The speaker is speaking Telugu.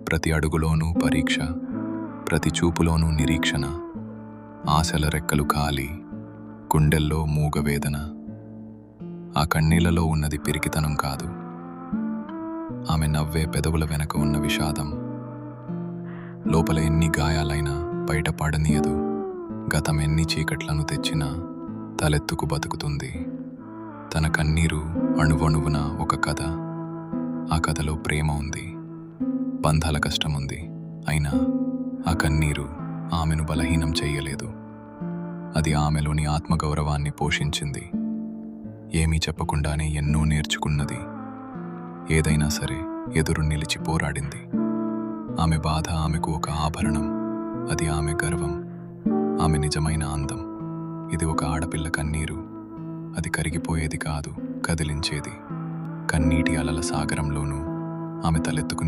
ప్రతి అడుగులోనూ పరీక్ష, ప్రతి చూపులోనూ నిరీక్షణ. ఆశల రెక్కలు ఖాళీ, గుండెల్లో మూగవేదన. ఆ కన్నీళ్లలో ఉన్నది పిరికితనం కాదు, ఆమె నవ్వే పెదవుల వెనక ఉన్న విషాదం. లోపల ఎన్ని గాయాలైనా బయట పడనీయదు. గతం ఎన్ని చీకట్లను తెచ్చినా తలెత్తుకు బతుకుతుంది. తన కన్నీరు అణువణువున ఒక కథ. ఆ కథలో ప్రేమ ఉంది, బంధాల కష్టముంది. అయినా ఆ కన్నీరు ఆమెను బలహీనం చెయ్యలేదు. అది ఆమెలోని ఆత్మగౌరవాన్ని పోషించింది. ఏమీ చెప్పకుండానే ఎన్నో నేర్చుకున్నది. ఏదైనా సరే ఎదురు నిలిచి పోరాడింది. ఆమె బాధ ఆమెకు ఒక ఆభరణం. అది ఆమె గర్వం, ఆమె నిజమైన అందం. ఇది ఒక ఆడపిల్ల కన్నీరు. అది కరిగిపోయేది కాదు, కదిలించేది. కన్నీటి అలల సాగరంలోనూ ఆమె తలెత్తుకు